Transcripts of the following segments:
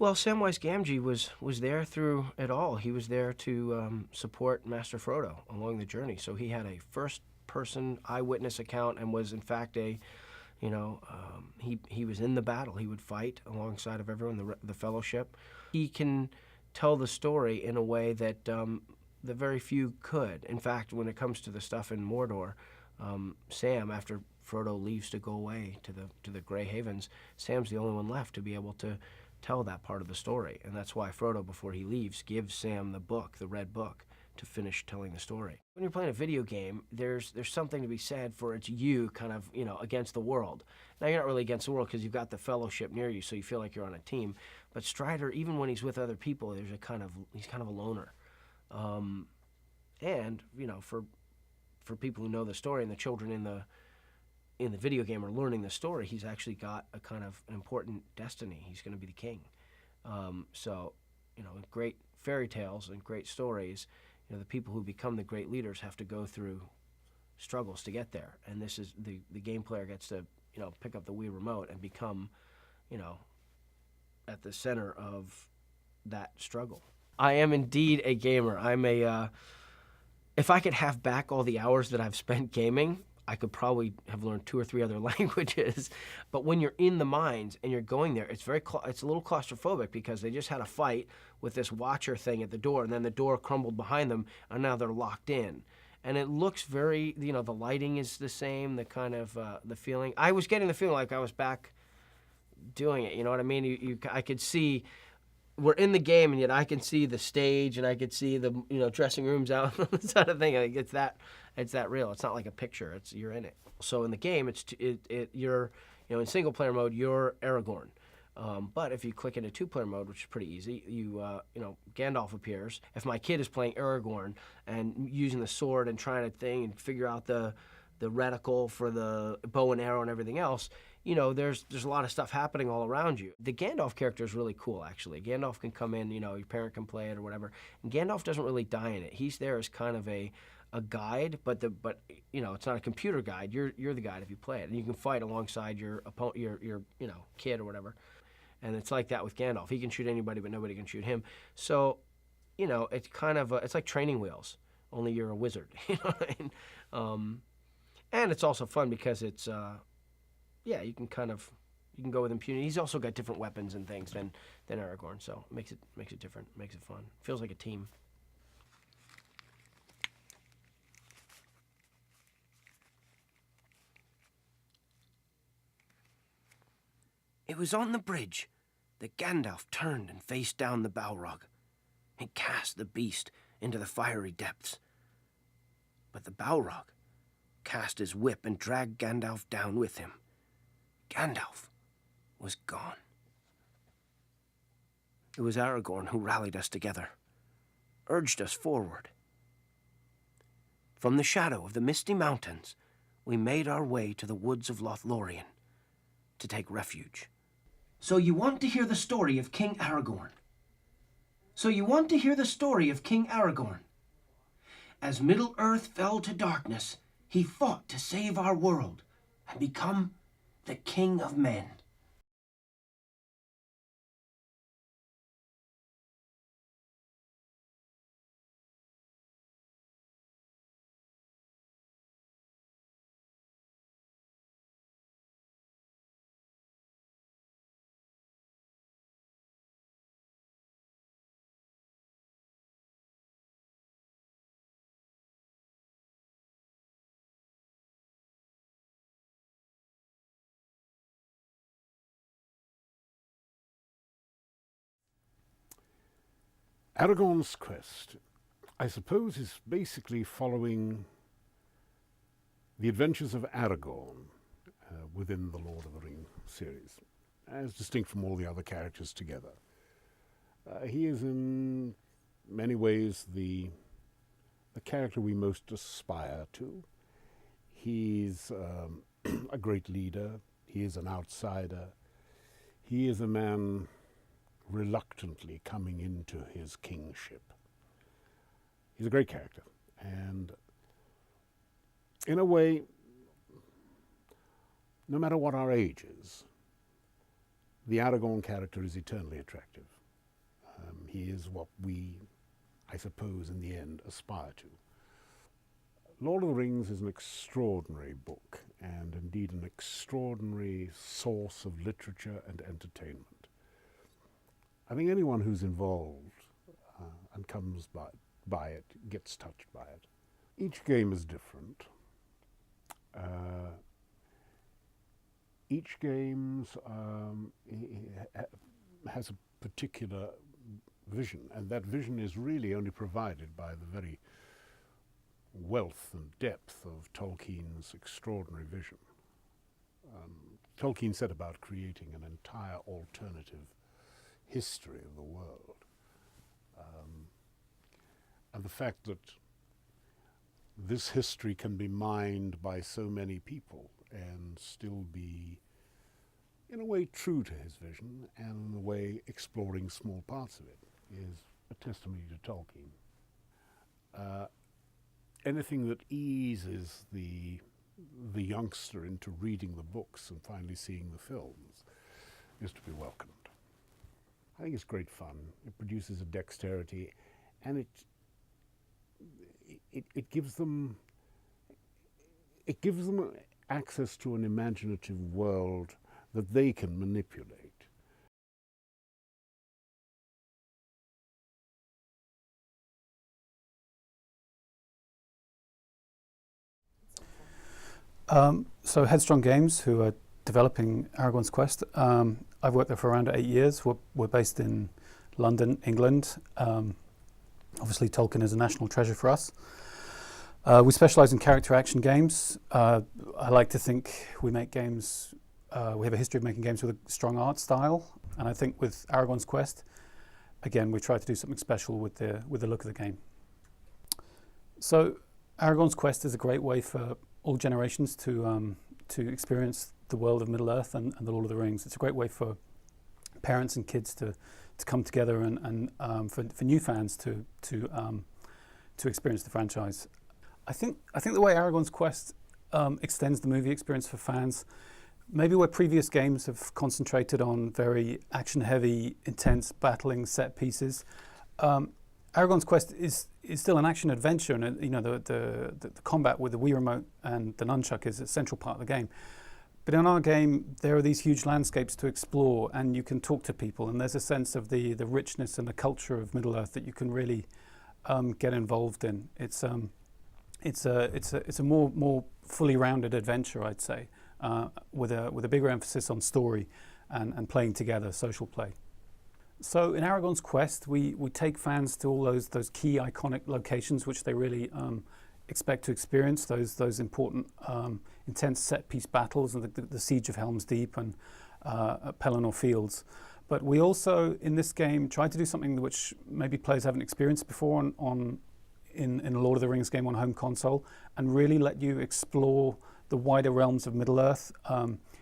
Well, Samwise Gamgee was there through it all. He was there to support Master Frodo along the journey. So he had a first-person eyewitness account and was, in fact, he was in the battle. He would fight alongside of everyone, the Fellowship. He can tell the story in a way that the very few could. In fact, when it comes to the stuff in Mordor, Sam, after Frodo leaves to go away to the Grey Havens, Sam's the only one left to be able to tell that part of the story. And that's why Frodo, before he leaves, gives Sam the book, the red book, to finish telling the story. When you're playing a video game, there's something to be said for it's you kind of, against the world. Now, you're not really against the world because you've got the Fellowship near you, so you feel like you're on a team. But Strider, even when he's with other people, he's kind of a loner. And, for people who know the story and the children in the video game are learning the story, he's actually got a kind of an important destiny. He's going to be the king. So, great fairy tales and great stories, the people who become the great leaders have to go through struggles to get there. And this is the game player gets to, pick up the Wii remote and become, at the center of that struggle. I am indeed a gamer. I'm if I could have back all the hours that I've spent gaming, I could probably have learned 2 or 3 other languages. But when you're in the mines and you're going there, it's a little claustrophobic because they just had a fight with this watcher thing at the door, and then the door crumbled behind them, and now they're locked in. And it looks very, the lighting is the same, the kind of, the feeling. I was getting the feeling like I was back doing it, you know what I mean? I could see, we're in the game, and yet I can see the stage, and I could see the, dressing rooms out, that sort of thing. Like, it's that real. It's not like a picture. You're in it. So in the game, you're, in single player mode, you're Aragorn. But if you click into 2-player mode, which is pretty easy, Gandalf appears. If my kid is playing Aragorn and using the sword and trying to figure out the reticle for the bow and arrow and everything else, there's a lot of stuff happening all around you. The Gandalf character is really cool, actually. Gandalf can come in, your parent can play it or whatever. And Gandalf doesn't really die in it. He's there as kind of a guide, but it's not a computer guide. You're the guide if you play it, and you can fight alongside your opponent, your kid or whatever. And it's like that with Gandalf. He can shoot anybody, but nobody can shoot him. So, it's kind of it's like training wheels. Only you're a wizard. You know what I mean? And it's also fun because it's you can go with impunity. He's also got different weapons and things than Aragorn, so it makes it different, makes it fun. Feels like a team. It was on the bridge that Gandalf turned and faced down the Balrog and cast the beast into the fiery depths. But the Balrog cast his whip and dragged Gandalf down with him. Gandalf was gone. It was Aragorn who rallied us together, urged us forward. From the shadow of the misty mountains, we made our way to the woods of Lothlorien to take refuge. So you want to hear the story of King Aragorn? As Middle-earth fell to darkness, he fought to save our world and become the King of Men. Aragon's quest, I suppose, is basically following the adventures of Aragon within the Lord of the Rings series, as distinct from all the other characters together. He is in many ways the character we most aspire to. He's a great leader. He is an outsider. He is a man reluctantly coming into his kingship. He's a great character, and in a way, no matter what our age is, the Aragon character is eternally attractive. He is what we, I suppose, in the end, aspire to. Lord of the Rings is an extraordinary book, and indeed an extraordinary source of literature and entertainment. I think anyone who's involved and comes by it gets touched by it. Each game is different. Each game has a particular vision, and that vision is really only provided by the very wealth and depth of Tolkien's extraordinary vision. Tolkien set about creating an entire alternative history of the world. And the fact that this history can be mined by so many people and still be, in a way, true to his vision, and in a way exploring small parts of it, is a testimony to Tolkien. Anything that eases the youngster into reading the books and finally seeing the films is to be welcomed. I think it's great fun. It produces a dexterity, and it gives them access to an imaginative world that they can manipulate. So Headstrong Games, who are developing Aragon's Quest, I've worked there for around 8 years. We're based in London, England. Obviously Tolkien is a national treasure for us. We specialise in character action games. I like to think we make games, we have a history of making games with a strong art style, and I think with Aragon's Quest, again, we try to do something special with the look of the game. So Aragon's Quest is a great way for all generations to experience the world of Middle-earth and the Lord of the Rings. It's a great way for parents and kids to come together and for new fans to experience the franchise. I think the way Aragon's Quest extends the movie experience for fans, maybe where previous games have concentrated on very action-heavy, intense battling set pieces, Aragon's Quest is still an action adventure, and the combat with the Wii remote and the nunchuck is a central part of the game. But in our game, there are these huge landscapes to explore, and you can talk to people, and there's a sense of the richness and the culture of Middle-earth that you can really get involved in. It's a more fully rounded adventure, I'd say, with a bigger emphasis on story and playing together, social play. So in Aragon's Quest, we take fans to all those key iconic locations which they really expect to experience, those important intense set-piece battles, and the Siege of Helm's Deep and Pelennor Fields. But we also, in this game, try to do something which maybe players haven't experienced before in a Lord of the Rings game on home console, and really let you explore the wider realms of Middle-earth.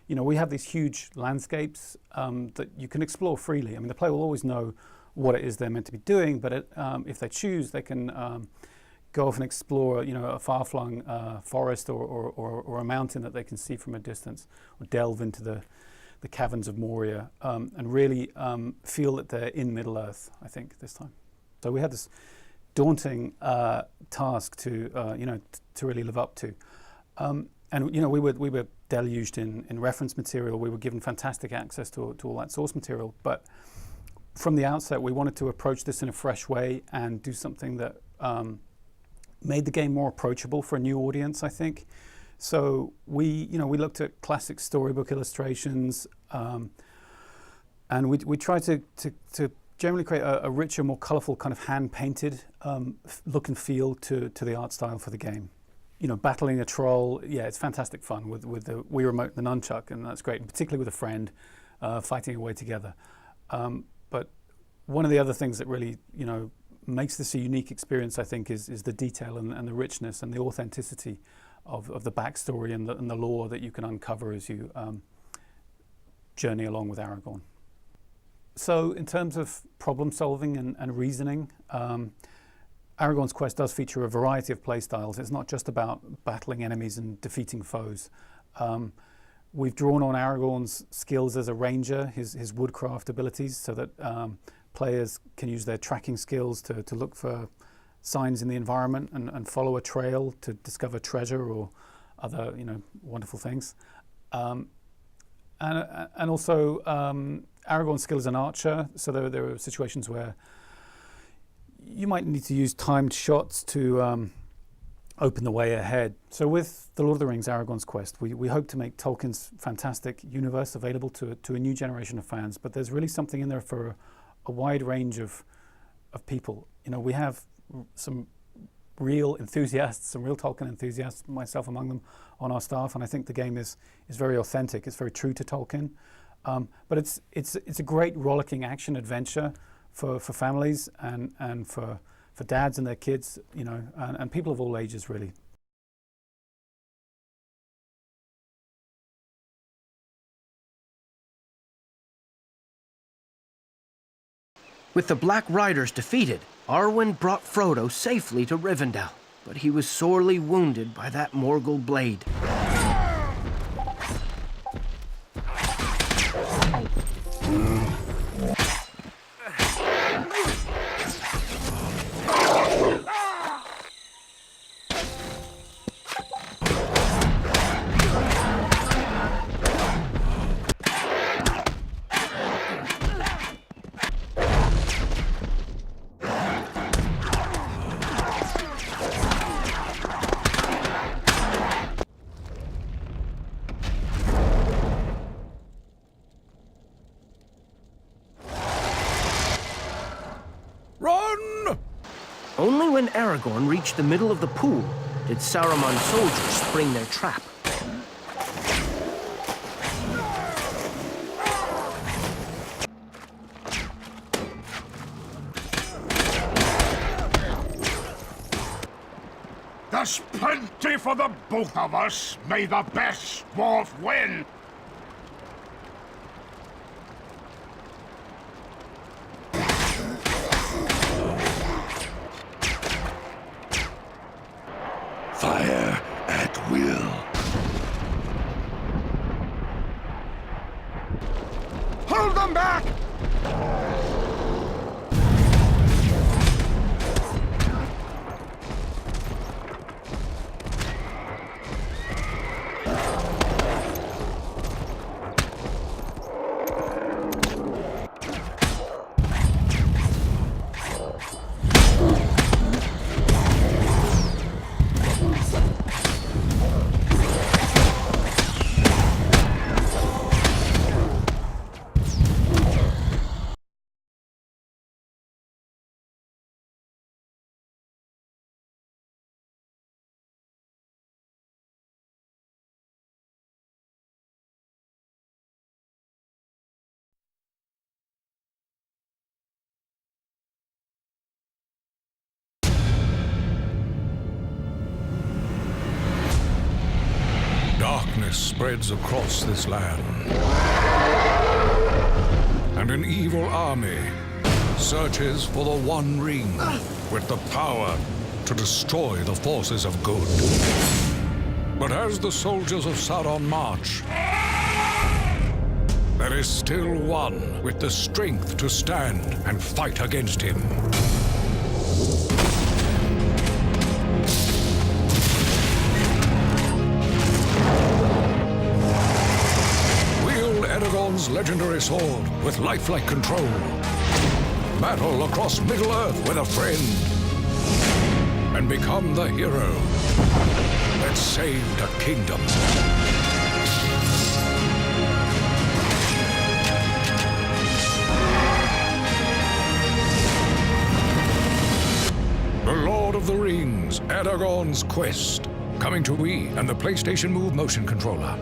We have these huge landscapes that you can explore freely. I mean, the player will always know what it is they're meant to be doing, but if they choose, they can go off and explore, a far-flung forest or a mountain that they can see from a distance, or delve into the caverns of Moria, and really feel that they're in Middle-earth, I think, this time. So we had this daunting task to really live up to. We were deluged in reference material. We were given fantastic access to all that source material. But from the outset, we wanted to approach this in a fresh way and do something that made the game more approachable for a new audience, I think. So we looked at classic storybook illustrations, and we tried to generally create a richer, more colourful, kind of hand-painted look and feel to the art style for the game. Battling a troll, yeah, it's fantastic fun with the Wii remote and the nunchuck, and that's great, and particularly with a friend, fighting away together. But one of the other things that really, makes this a unique experience, I think, is the detail and the richness and the authenticity of the backstory and the lore that you can uncover as you journey along with Aragorn. So in terms of problem solving and reasoning, Aragon's Quest does feature a variety of play styles. It's not just about battling enemies and defeating foes. We've drawn on Aragorn's skills as a ranger, his woodcraft abilities, so that players can use their tracking skills to look for signs in the environment and follow a trail to discover treasure or other, wonderful things. And also Aragorn's skill as an archer. So there are situations where you might need to use timed shots to open the way ahead. So with The Lord of the Rings, Aragon's Quest, we hope to make Tolkien's fantastic universe available to a new generation of fans, but there's really something in there for a wide range of people. We have some real enthusiasts, some real Tolkien enthusiasts, myself among them, on our staff, and I think the game is very authentic. It's very true to Tolkien, but it's a great rollicking action adventure for families and for dads and their kids, and people of all ages, really. With the Black Riders defeated, Arwen brought Frodo safely to Rivendell, but he was sorely wounded by that Morgul blade. Only when Aragorn reached the middle of the pool did Saruman's soldiers spring their trap. There's plenty for the both of us. May the best dwarf win. Fire at will. Hold them back! Darkness spreads across this land, and an evil army searches for the One Ring with the power to destroy the forces of good. But as the soldiers of Sauron march, there is still one with the strength to stand and fight against him. Aragon's legendary sword with lifelike control. Battle across Middle-earth with a friend. And become the hero that saved a kingdom. The Lord of the Rings, Aragon's Quest. Coming to Wii and the PlayStation Move motion controller.